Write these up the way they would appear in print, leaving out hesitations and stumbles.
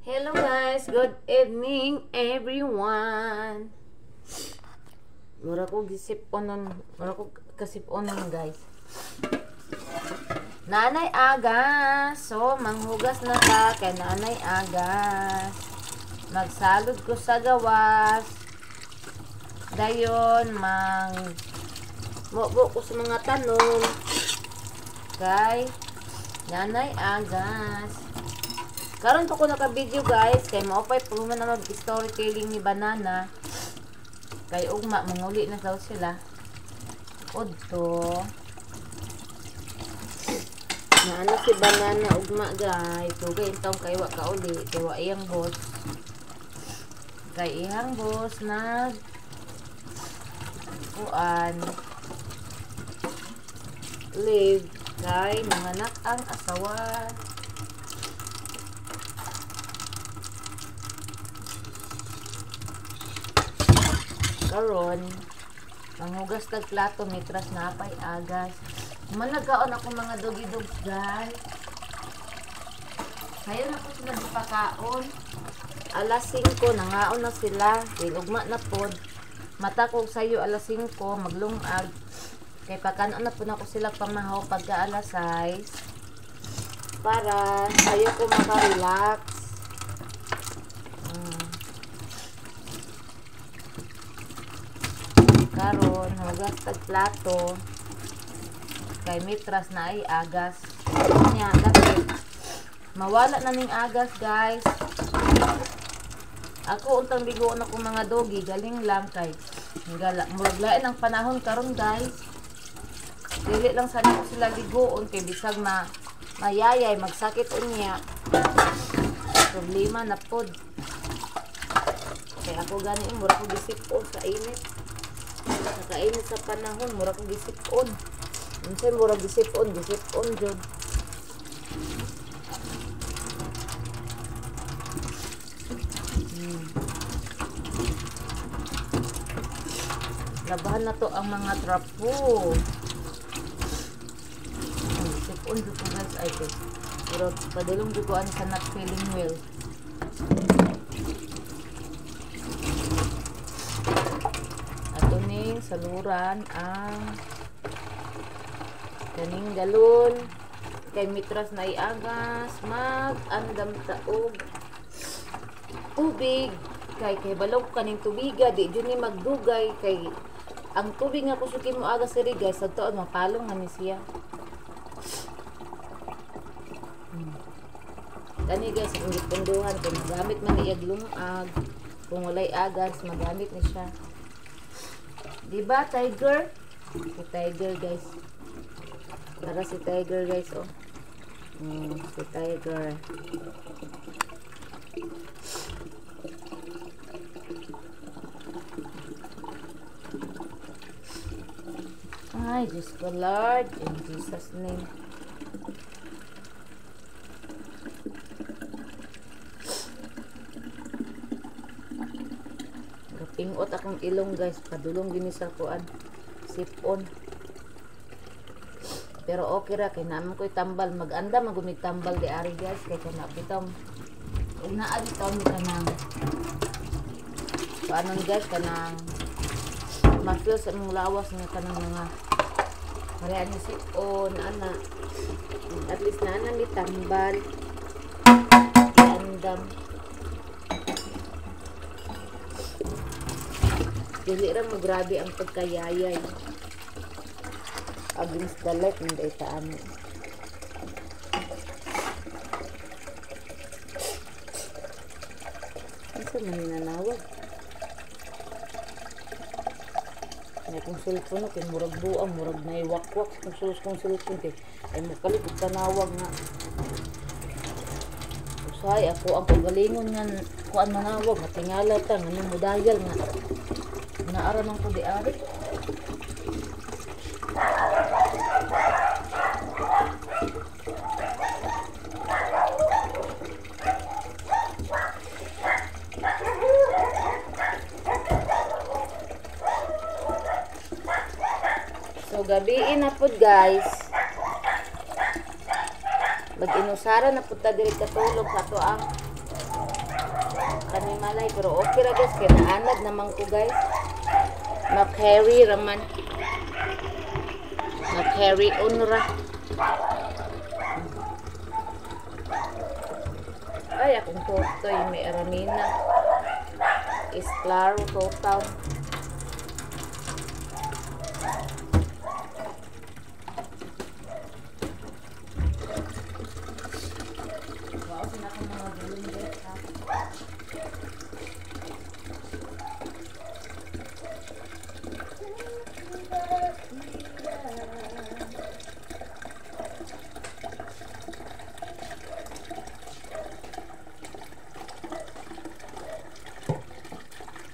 Hello guys, good evening everyone. Mura ko kasip-onon guys. Nanay Agas, so manghugas na ta kay Nanay Agas. Magsalud ko sa gawas. Dayon mubo ko sa mga tanong kay Nanay Agas. Karon po ko naka-video guys, kay maupay po man na mag-storytelling ni Banana. Kay ugma, manguli na daw sila. Udto. Naano si Banana ugma guys. Tugay intong kay wa kauli, kay wa iyang boss. Kay iyang boss live kay nanganak ang asawa. Karon manghugas tag plato mitras napay agas. Managaon ako mga dogi-dogs guys. Sayo na po sila dipakaon. Alas 5 nangaon na sila. Ugma na pod. Mata ko sayo alas 5 maglungag. Kay pagkanon na po na ko sila pamahaw pagka alas 6. Para sayo ko maka-relax. Karon hugas tag plato kay mitras na ay agas nya dapat mawala na ning agas guys. Ako untang ligoon ako mga dogi galing lang kay muraglain ang panahon karon guys. Dili lang sana ko sila ligoon kay bisag mayayay magsakit unya problema na pod. Kay ako gani mura ko gisipon sa init. Nakainit sa panahon, mura kong gisipon. Unsay mura gisipon jud. Labahan na to ang mga trapo. Gisipon jud ko guys ay ko. Pero padulong jud ko sa not feeling well. Saluran ang kaning galon kay mitras na iagas mag-andam taog tubig kay balog kaning tubiga di jud ni magdugay kay ang tubig nga kusuki mo agas diri guys sa tuod mapalong na ni siya. Kani guys ang gipunduhan kay magamit man iyag lungag kung walay agas magamit ni siya. Diba, Tiger? Si Tiger, guys. Para si Tiger, guys, oh. Si Tiger. Ay, Diyos ko, Lord. In Jesus' name. Pingot akong ilong guys, padulong gini sa kuan sipon. Pero okay ra kay naman ko'y tambal, maganda magumig tambal di ari guys kay kana bitaw. Ug naa bitaw mi kanang panon guys kanang mafil sa mong lawas nga kanang mga parehan ni sipon ana. At least na mi tambal. Andam. Dili ra mo grabe ang pagkayayay. Against the light hindi taan. Asa man nanawag? May kung cellphone kay murag buang, murag nay wakwak kung cellphone kay ay mo kalit og tanawag nga. Usay ako ang pagalingon nga kuan manawag matingala ta ngano mo dayal nga. Naara man ko di ari. So gabiin na pud guys. Mag-inusara na punta diri katulog sa to ang Kani malay pero okay ra guys kay naanad naman ko guys. Na-carry raman. Na-carry on ra. Ay akong totoy may aramina. Is claro total. Wow, sinaka mga gulong guys ha.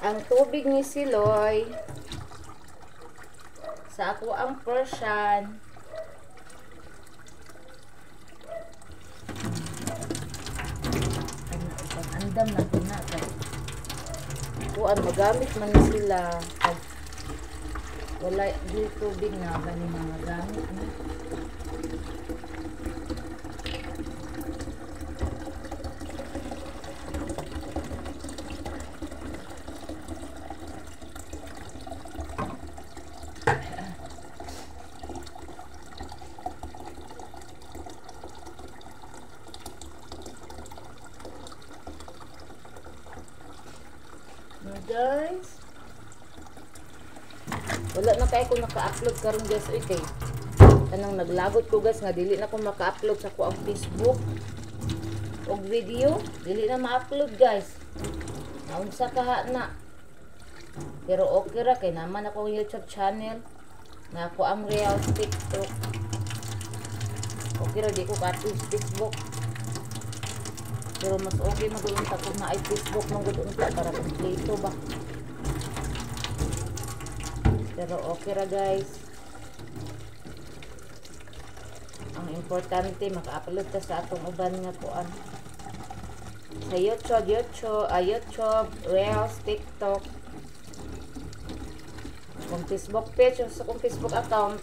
Ang tubig ni Siloy sa ako ang Persian. Andam na po na kuan magamit man sila pag wala di tubig na gani mga gamit na. Guys, wala na kayo kung naka-upload karon guys. Okay, kanang naglagot ko guys nga dili na ko maka-upload sa ko ang Facebook og video, dili na ma-upload guys. Naunsa kaha na, pero okay ra kay naman ako YouTube channel na ako ang real TikTok. Okay ra di ko ka-upload Facebook. Pero mas okay mag-unta kung na-ay Facebook mag-unta para kompleto ba. Pero okay ra guys. Ang importante maka-upload ka sa atong uban nga kuan. Sa YouTube, Reels, TikTok. Kung Facebook page o sa kung Facebook account,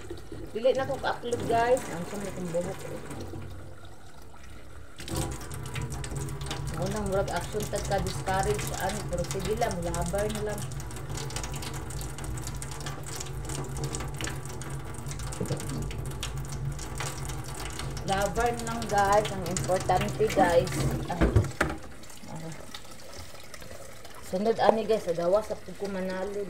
dili na ko ka-upload guys. Ang sama kong buhok. Unang murag action tag ka discourage sa ano, pero sige lang, labar na lang. Labar lang guys, ang importante guys. Sunod ani guys, adawa sa pagkumanalod.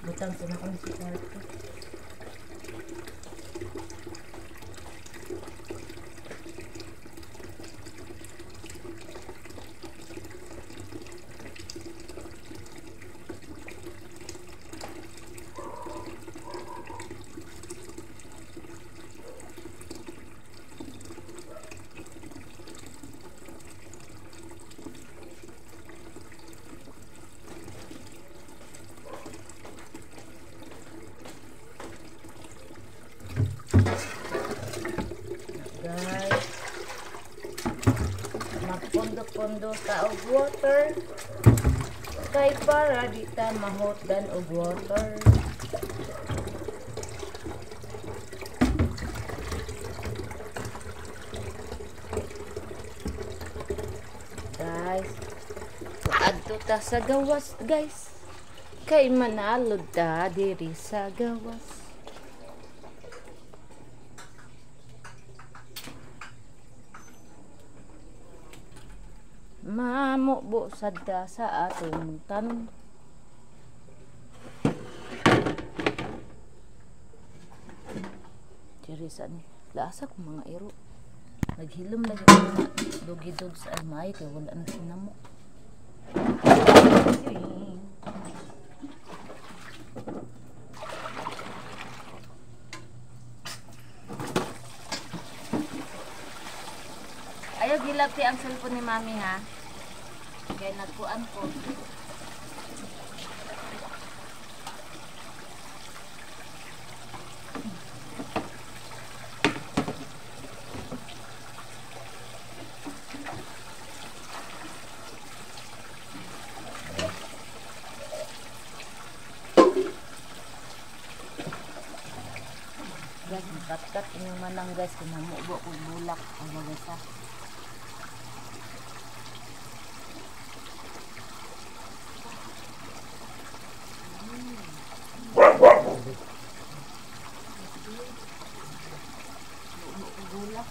Butang sa nakong si Sarko. Pondo ta og water kay para di ta mahotdan og water. Guys, adto ta sa gawas guys, kay manalod ta diri sa gawas. Mamukbo sadda sa atong tanong. Tirisa ni lasa ko mga iro. Naghilom lagi mga dugidog sa almay kay wala na sinamo. Ayaw gilapti ang cellphone ni mami ha. Kaya nagkuan ko. Guys, makat-kat inyong manang guys kung mamubo kung bulak ang guys ha. Bulak.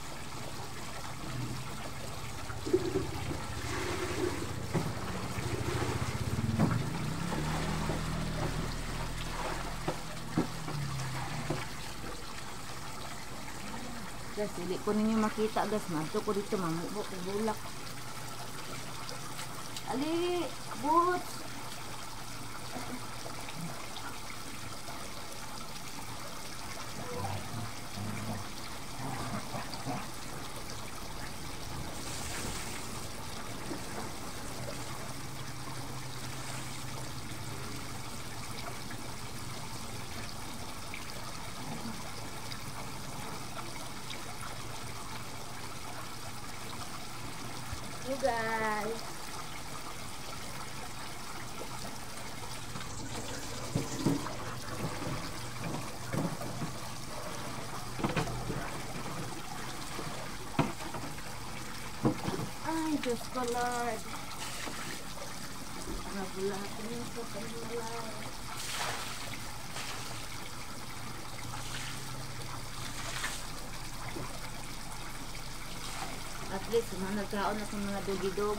Guys, hindi ko ninyo makita guys. Manto ko dito mamubo kung bulak. Ali, boots. You guys. Ay, Diyos ko Lord. Nabulatin yung sa kanila. At least, mga nagkaon na sa mga dugidog.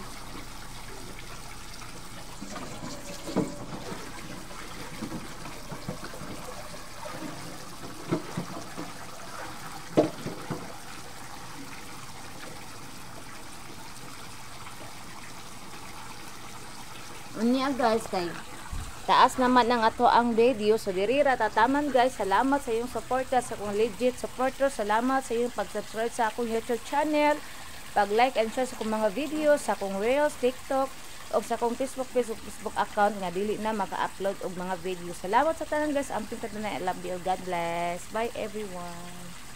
Unya guys, kay taas naman ng ato ang video. So dirira tataman guys. Salamat sa iyong suporta sa akong legit supporter. Salamat sa iyong pag-subscribe sa akong YouTube channel. Pag-like and share sa akong mga videos, sa akong Reels, TikTok, o sa akong Facebook account nga dili na maka-upload og mga video. Salamat sa tanan guys. Amping tanan. I love you. God bless. Bye everyone.